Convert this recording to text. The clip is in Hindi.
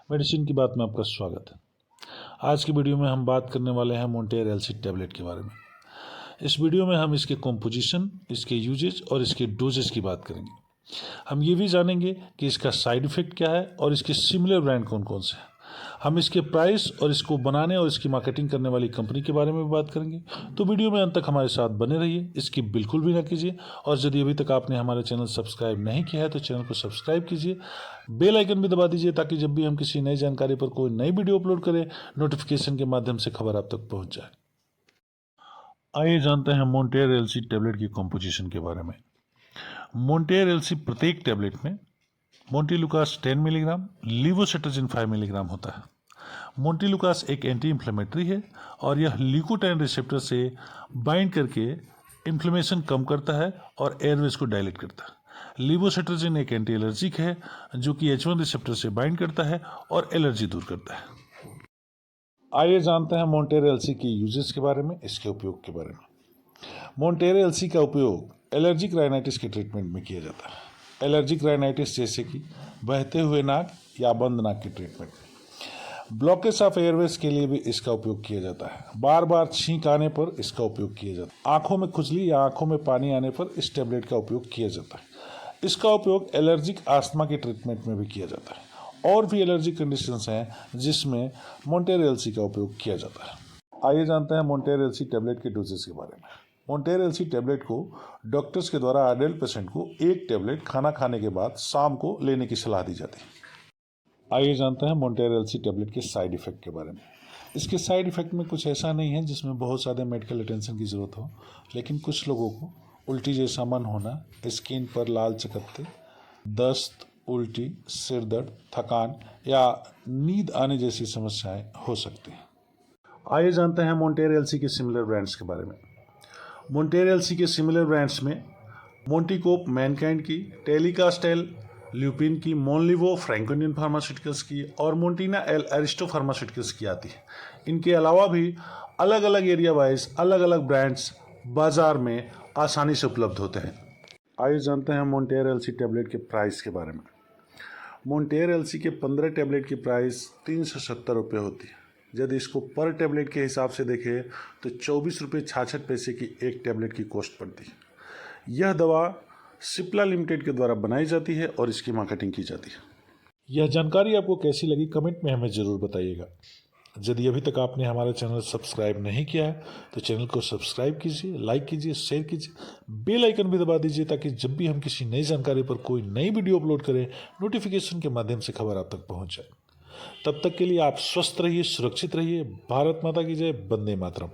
मेडिसिन की बात में आपका स्वागत है। आज की वीडियो में हम बात करने वाले हैं मोंटेर एलसी टैबलेट के बारे में। इस वीडियो में हम इसके कॉम्पोजिशन, इसके यूजेज और इसके डोजेस की बात करेंगे। हम ये भी जानेंगे कि इसका साइड इफेक्ट क्या है और इसके सिमिलर ब्रांड कौन कौन से हैं। हम इसके प्राइस और इसको बनाने और इसकी मार्केटिंग करने वाली कंपनी के बारे में भी बात करेंगे। तो वीडियो में अंत तक हमारे साथ बने रहिए, इसकी बिल्कुल भी ना कीजिए। और यदि अभी तक आपने हमारे चैनल सब्सक्राइब नहीं किया है तो चैनल को सब्सक्राइब कीजिए, बेल आइकन भी दबा दीजिए ताकि जब भी हम किसी नई जानकारी पर कोई नई वीडियो अपलोड करें नोटिफिकेशन के माध्यम से खबर आप तक पहुंच जाए। आइए जानते हैं मोंटेर एलसी टैबलेट की कॉम्पोजिशन के बारे में। मोंटेर एलसी प्रत्येक टैबलेट में मोंटेलुकास 10 मिलीग्राम, लीवोसिट्राजिन 5 मिलीग्राम होता है। मोंटेलुकास एक एंटी इन्फ्लेमेटरी है और यह ल्यूकोट्राइन रिसेप्टर से बाइंड करके इन्फ्लेमेशन कम करता है और एयरवेज को डायलेट करता है। लीवोसिट्राजिन एक एंटी एलर्जिक है जो कि H1 रिसेप्टर से बाइंड करता है और एलर्जी दूर करता है। आइए जानते हैं मोंटेर एलसी की यूजेस के बारे में, इसके उपयोग के बारे में। मोंटेर एलसी का उपयोग एलर्जिक राइनाइटिस के ट्रीटमेंट में किया जाता है। एलर्जिक राइनाइटिस जैसे कि बहते हुए नाक या बंद नाक की ट्रीटमेंट में। ब्लॉकेज ऑफ एयरवेज के लिए भी इसका उपयोग किया जाता है। बार बार छींक आने पर इसका उपयोग किया जाता है। आंखों में खुजली या आंखों में पानी आने पर इस टैबलेट का उपयोग किया जाता है। इसका उपयोग एलर्जिक आस्थमा के ट्रीटमेंट में भी किया जाता है। और भी एलर्जिक कंडीशंस हैं जिसमें मोंटेर एलसी का उपयोग किया जाता है। आइए जानते हैं मोंटेर एलसी टैबलेट के डोजेस के बारे में। मोंटेर एलसी टैबलेट को डॉक्टर्स के द्वारा एडल्ट पेशेंट को एक टैबलेट खाना खाने के बाद शाम को लेने की सलाह दी जाती है। आइए जानते हैं मोंटेर एलसी टैबलेट के साइड इफेक्ट के बारे में। इसके साइड इफेक्ट में कुछ ऐसा नहीं है जिसमें बहुत ज़्यादा मेडिकल अटेंशन की ज़रूरत हो, लेकिन कुछ लोगों को उल्टी जैसा मन होना, स्किन पर लाल चकत्ते, दस्त, उल्टी, सिर दर्द, थकान या नींद आने जैसी समस्याएं हो सकती हैं। आइए जानते हैं मोंटेर एलसी के सिमिलर ब्रांड्स के बारे में। मोंटेर एलसी के सिमिलर ब्रांड्स में मोंटीकोप मैनकाइंड की, टेलीकास्टेल ल्यूपिन की, मोनलिवो फ्रैंको-इंडियन फार्मास्यूटिकल्स की और मोंटीना एल एरिस्टो फार्मास्यूटिकल्स की आती है। इनके अलावा भी अलग अलग एरिया वाइज अलग अलग ब्रांड्स बाजार में आसानी से उपलब्ध होते हैं। आइए जानते हैं मोंटेर एलसी टैबलेट के प्राइस के बारे में। मोंटेर एलसी के 15 टैबलेट की प्राइस 370 रुपये होती है। यदि इसको पर टैबलेट के हिसाब से देखें तो 24 रुपये 66 पैसे की एक टैबलेट की कॉस्ट पड़ती है। यह दवा सिप्ला लिमिटेड के द्वारा बनाई जाती है और इसकी मार्केटिंग की जाती है। यह जानकारी आपको कैसी लगी कमेंट में हमें ज़रूर बताइएगा। यदि अभी तक आपने हमारा चैनल सब्सक्राइब नहीं किया है तो चैनल को सब्सक्राइब कीजिए, लाइक कीजिए, शेयर कीजिए, बेल आइकन भी दबा दीजिए ताकि जब भी हम किसी नई जानकारी पर कोई नई वीडियो अपलोड करें नोटिफिकेशन के माध्यम से खबर आप तक पहुँच जाए। तब तक के लिए आप स्वस्थ रहिए, सुरक्षित रहिए। भारत माता की जय। वंदे मातरम।